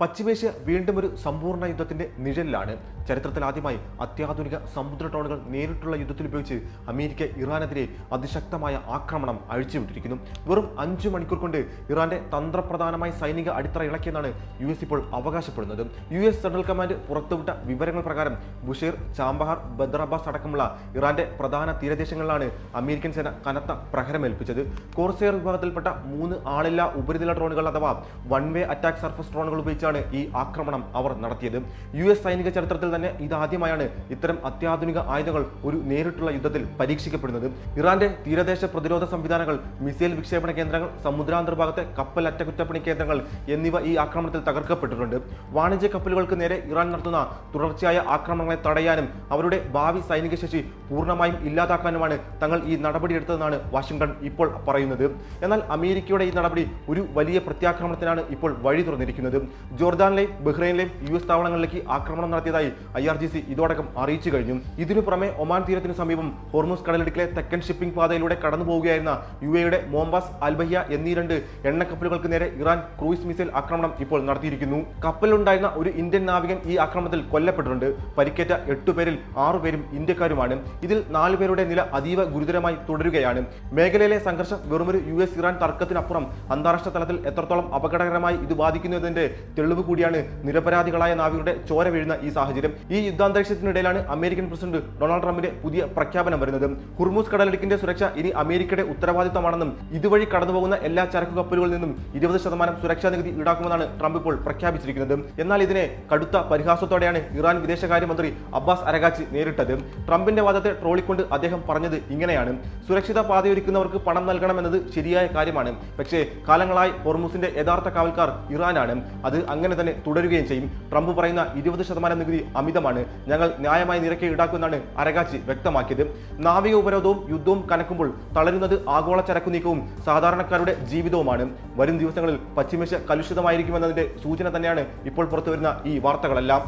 പശ്ചിമേഷ്യ വീണ്ടും ഒരു സമ്പൂർണ്ണ യുദ്ധത്തിന്റെ നിഴലിലാണ്. ചരിത്രത്തിൽ ആദ്യമായി അത്യാധുനിക സമുദ്ര ഡ്രോണുകൾ നേരിട്ടുള്ള യുദ്ധത്തിൽ ഉപയോഗിച്ച് അമേരിക്ക ഇറാനെതിരെ അതിശക്തമായ ആക്രമണം അഴിച്ചുവിട്ടിരിക്കുന്നു. വെറും 5 മണിക്കൂർ കൊണ്ട് ഇറാന്റെ തന്ത്രപ്രധാനമായ സൈനിക അടിത്തറ ഇളക്കിയെന്നാണ് US ഇപ്പോൾ അവകാശപ്പെടുന്നത്. US സെൻട്രൽ കമാൻഡ് പുറത്തുവിട്ട വിവരങ്ങൾ പ്രകാരം ബുഷേർ, ചാമ്പഹാർ, ബദ്രബാസ് അടക്കമുള്ള ഇറാന്റെ പ്രധാന തീരദേശങ്ങളിലാണ് അമേരിക്കൻ സേന കനത്ത പ്രഹരമേൽപ്പിച്ചത്. കോർസെയർ വിഭാഗത്തിൽപ്പെട്ട 3 ആളില്ലാ ഉപരിതല ഡ്രോണുകൾ അഥവാ വൺ വേ അറ്റാക്ക് സർഫസ് ഡ്രോണുകൾ ഉപയോഗിച്ചാണ് ഈ ആക്രമണം അവർ നടത്തിയത്. US സൈനിക ചരിത്രത്തിൽ തന്നെ ഇതാദ്യമായാണ് ഇത്തരം അത്യാധുനിക ആയുധങ്ങൾ ഒരു നേരിട്ടുള്ള യുദ്ധത്തിൽ പരീക്ഷിക്കപ്പെടുന്നത്. ഇറാന്റെ തീരദേശ പ്രതിരോധ സംവിധാനങ്ങൾ, മിസൈൽ വിക്ഷേപണ കേന്ദ്രങ്ങൾ, സമുദ്രാന്തർഭാഗത്തെ കപ്പൽ അറ്റകുറ്റപ്പണി കേന്ദ്രങ്ങൾ എന്നിവ ഈ ആക്രമണത്തിൽ തകർക്കപ്പെട്ടിട്ടുണ്ട്. വാണിജ്യ കപ്പലുകൾക്ക് നേരെ ഇറാൻ നടത്തുന്ന തുടർച്ചയായ ആക്രമണങ്ങളെ തടയാനും അവരുടെ ഭാവി സൈനിക ശേഷി പൂർണ്ണമായും ഇല്ലാതാക്കാനുമാണ് തങ്ങൾ ഈ നടപടിയെടുത്തതെന്നാണ് വാഷിംഗ്ടൺ ഇപ്പോൾ പറയുന്നത്. എന്നാൽ അമേരിക്കയുടെ ഈ നടപടി ഒരു വലിയ പ്രത്യാക്രമണത്തിനാണ് ഇപ്പോൾ വഴി തുറന്നിരിക്കുന്നത്. ജോർദാനിലെയും ബഹ്റൈനിലെയും US താവളങ്ങളിലേക്ക് ആക്രമണം നടത്തിയതായി IRGC ഇതോടകം അറിയിച്ചു കഴിഞ്ഞു. ഇതിനു പുറമെ ഒമാൻ തീരത്തിനു സമീപം ഹോർമുസ് കടലിടുക്കിലെ തെക്കൻ ഷിപ്പിംഗ് പാതയിലൂടെ കടന്നു പോവുകയായിരുന്ന UAEയുടെ മോംബാസ്, അൽബഹിയ എന്നീ 2 എണ്ണക്കപ്പലുകൾക്ക് നേരെ ഇറാൻ ക്രൂയിസ് മിസൈൽ ആക്രമണം ഇപ്പോൾ നടത്തിയിരിക്കുന്നു. കപ്പലിലുണ്ടായിരുന്ന ഒരു ഇന്ത്യൻ നാവികൻ ഈ ആക്രമണത്തിൽ കൊല്ലപ്പെട്ടിട്ടുണ്ട്. പരിക്കേറ്റ 8 പേരിൽ 6 പേരും ഇന്ത്യക്കാരുമാണ്. ഇതിൽ 4 പേരുടെ നില അതീവ ഗുരുതരമായി തുടരുകയാണ്. മേഖലയിലെ സംഘർഷം വെറുമൊരു US ഇറാൻ തർക്കത്തിനപ്പുറം അന്താരാഷ്ട്ര തലത്തിൽ എത്രത്തോളം അപകടകരമായി ഇത് ബാധിക്കുന്നതിന്റെ തെളിവ് കൂടിയാണ് നിരപരാധികളായ നാവികരുടെ ചോര വീഴുന്ന ഈ സാഹചര്യം. ഈ യുദ്ധാന്തരീക്ഷത്തിനിടയിലാണ് അമേരിക്കൻ പ്രസിഡന്റ് ഡൊണാൾഡ് ട്രംപിന്റെ പുതിയ പ്രഖ്യാപനം വരുന്നത്. ഹുർമുസ് കടലിടുക്കിന്റെ സുരക്ഷ ഇനി അമേരിക്കയുടെ ഉത്തരവാദിത്തമാണെന്നും ഇതുവഴി കടന്നുപോകുന്ന എല്ലാ ചരക്കു കപ്പലുകളിൽ നിന്നും 20% സുരക്ഷാ നികുതി ഈടാക്കുമെന്നാണ് ട്രംപ് ഇപ്പോൾ പ്രഖ്യാപിച്ചിരിക്കുന്നത്. എന്നാൽ ഇതിനെ കടുത്ത പരിഹാസത്തോടെയാണ് ഇറാൻ വിദേശകാര്യമന്ത്രി അബ്ബാസ് അരഗാച്ചി നേരിട്ടത്. ട്രംപിന്റെ വാദത്തെ ട്രോളിക്കൊണ്ട് അദ്ദേഹം പറഞ്ഞത് ഇങ്ങനെയാണ്: സുരക്ഷിത പാതയൊരുക്കുന്നവർക്ക് പണം നൽകണമെന്നത് ശരിയായ കാര്യമാണ്, പക്ഷേ കാലങ്ങളായി ഹോർമുസിന്റെ യഥാർത്ഥ കാവൽക്കാർ ഇറാനാണ്. അത് അങ്ങനെ തന്നെ തുടരുകയും ചെയ്യും. ട്രംപ് പറയുന്ന 20% നികുതി അമിതമാണ്. ഞങ്ങൾ ന്യായമായ നിരക്ക് ഈടാക്കുമെന്നാണ് അരഗാച്ചി വ്യക്തമാക്കിയത്. നാവിക ഉപരോധവും യുദ്ധവും കനക്കുമ്പോൾ തളരുന്നത് ആഗോള ചരക്കു നീക്കവും സാധാരണക്കാരുടെ ജീവിതവുമാണ്. വരും ദിവസങ്ങളിൽ പശ്ചിമേഷ്യ കലുഷിതമായിരിക്കുമെന്നതിന്റെ സൂചന തന്നെയാണ് ഇപ്പോൾ പുറത്തുവരുന്ന ഈ വാർത്തകളെല്ലാം.